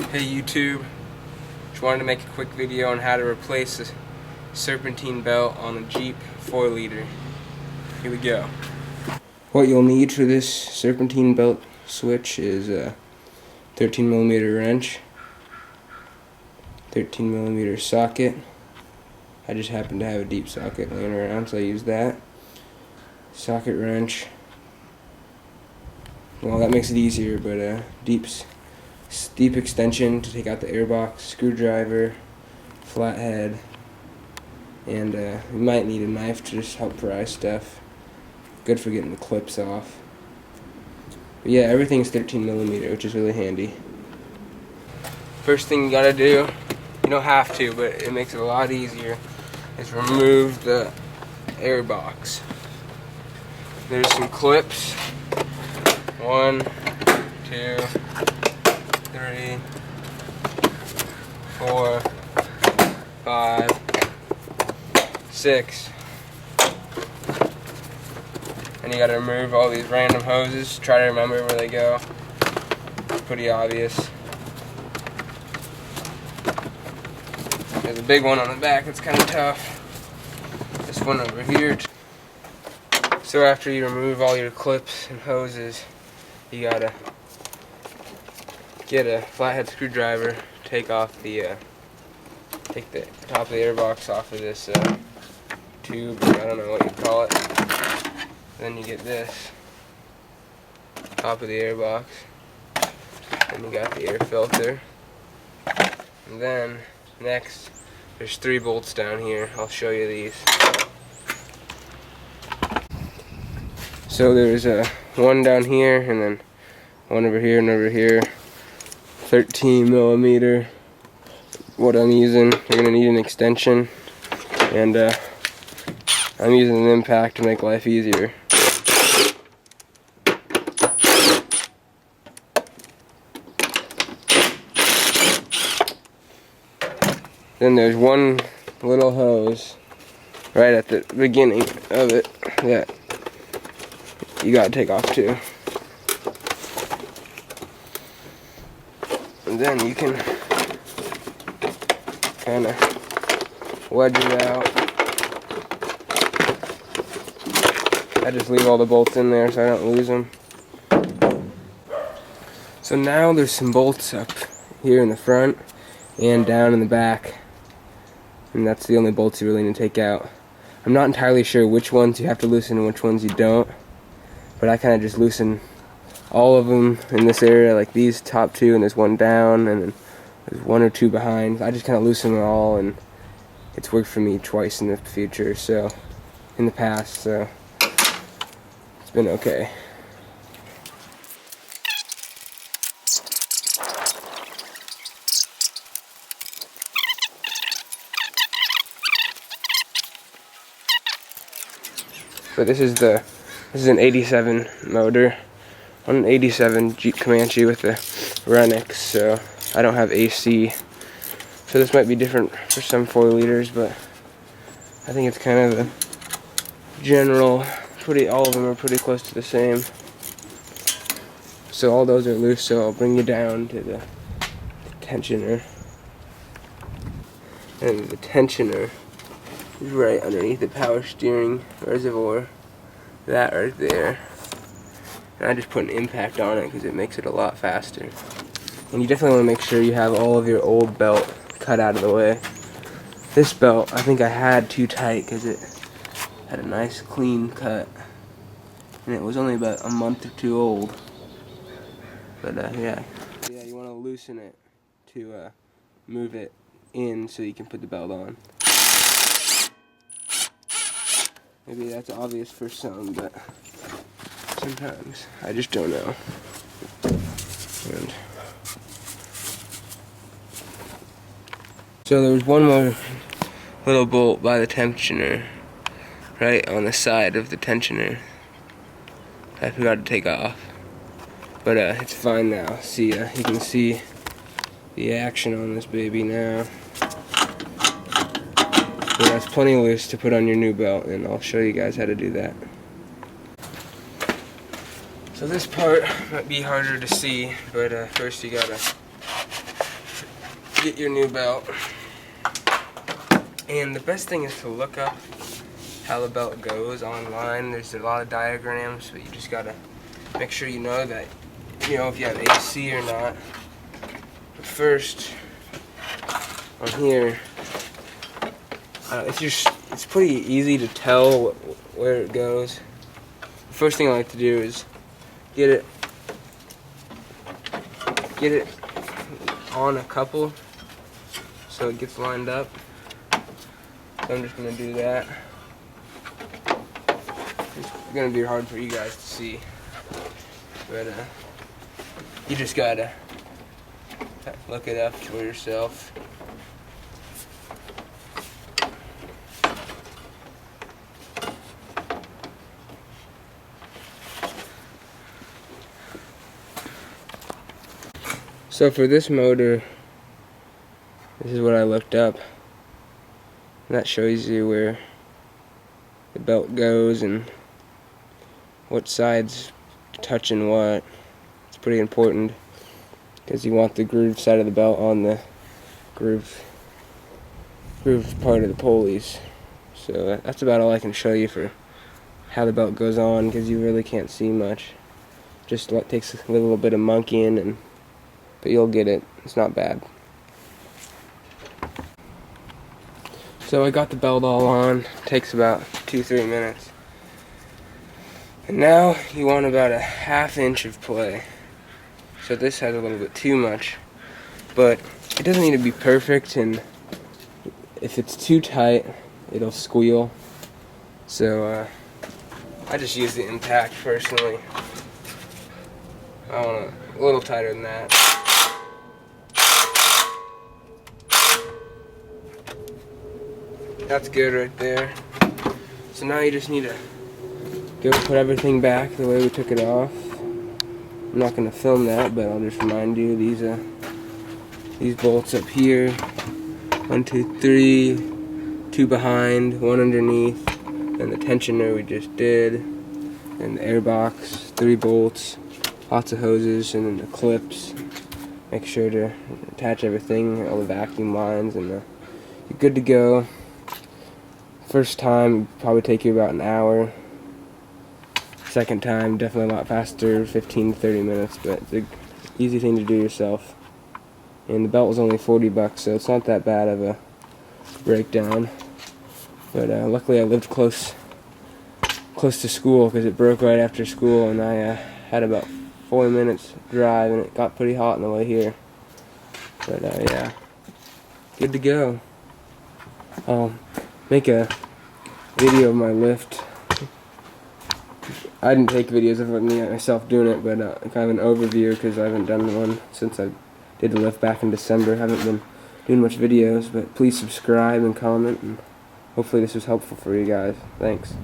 Hey YouTube, just wanted to make a quick video on how to replace the Serpentine Belt on a Jeep 4-liter. Here we go. What you'll need for this Serpentine Belt switch is a 13mm wrench, 13mm socket. I just happen to have a deep socket laying around, so I use that. Socket wrench. Well, that makes it easier, but deep extension to take out the airbox, screwdriver, flathead, and you might need a knife to just help pry stuff. Good for getting the clips off. But yeah, everything's 13mm, which is really handy. First thing you gotta do, you don't have to, but it makes it a lot easier, is remove the airbox. There's some clips. 1, 2, 3, 4, 5, 6. And you gotta remove all these random hoses. Try to remember where they go. It's pretty obvious. There's a big one on the back that's kind of tough. This one over here. So after you remove all your clips and hoses, you gotta get a flathead screwdriver, take off the take the top of the airbox off of this tube, I don't know what you call it. Then you get this top of the airbox, and you got the air filter. And then next, there's 3 bolts down here. I'll show you these. So there's one down here, and then one over here and over here. 13mm. What I'm using, you're gonna need an extension, and I'm using an impact to make life easier. Then there's one little hose right at the beginning of it that you gotta take off too. And then you can kind of wedge it out. I just leave all the bolts in there so I don't lose them. So now there's some bolts up here in the front and down in the back. And that's the only bolts you really need to take out. I'm not entirely sure which ones you have to loosen and which ones you don't. But I kind of just loosen all of them in this area, like these top 2, and there's one down, and then there's 1 or 2 behind. I just kind of loosen them all, and it's worked for me twice in the future, so in the past, so it's been okay. So this is an 87 motor on an 87 Jeep Comanche with the Renix, so I don't have AC. So this might be different for some 4-liters, but I think it's kind of a general, all of them are pretty close to the same. So all those are loose, so I'll bring you down to the tensioner. And the tensioner is right underneath the power steering reservoir. That right there. And I just put an impact on it because it makes it a lot faster. And you definitely want to make sure you have all of your old belt cut out of the way. This belt, I think I had too tight because it had a nice clean cut. And it was only about a month or 2 old. But yeah, you want to loosen it to move it in so you can put the belt on. Maybe that's obvious for some, but sometimes I just don't know. And so there was one more little bolt by the tensioner, right on the side of the tensioner. I forgot to take off, but it's fine now. See, you can see the action on this baby now. So that's plenty loose to put on your new belt, and I'll show you guys how to do that. So this part might be harder to see, but first you gotta get your new belt. And the best thing is to look up how the belt goes online. There's a lot of diagrams, but you just gotta make sure you know that, you know, if you have AC or not. But first, on here, it's pretty easy to tell where it goes. The first thing I like to do is get it on a couple so it gets lined up. So I'm just gonna do that. It's gonna be hard for you guys to see, but you just gotta look it up for yourself. So for this motor, this is what I looked up. And that shows you where the belt goes and what side's touching what. It's pretty important because you want the groove side of the belt on the groove part of the pulleys. So that's about all I can show you for how the belt goes on, because you really can't see much. Just takes a little bit of monkeying, but you'll get it. It's not bad. So I got the belt all on. Takes about 2-3 minutes. And now you want about a 1/2 inch of play. So this has a little bit too much, but it doesn't need to be perfect, and if it's too tight, it'll squeal. So I just use the impact personally. I want it a little tighter than that. That's good right there. So now you just need to go put everything back the way we took it off. I'm not going to film that, but I'll just remind you, these bolts up here, 1, 2, 3, 2 behind, 1 underneath, and the tensioner we just did, and the airbox, 3 bolts, lots of hoses, and then the clips. Make sure to attach everything, all the vacuum lines, and you're good to go. First time probably take you about an hour. Second time definitely a lot faster, 15 to 30 minutes, but it's an easy thing to do yourself. And the belt was only $40, so it's not that bad of a breakdown. But luckily I lived close to school, because it broke right after school, and I had about 4 minutes drive, and it got pretty hot on the way here. But yeah, good to go. I'll make a video of my lift. I didn't take videos of me myself doing it, but kind of an overview, because I haven't done one since I did the lift back in December. I haven't been doing much videos, but please subscribe and comment, and hopefully this was helpful for you guys. Thanks.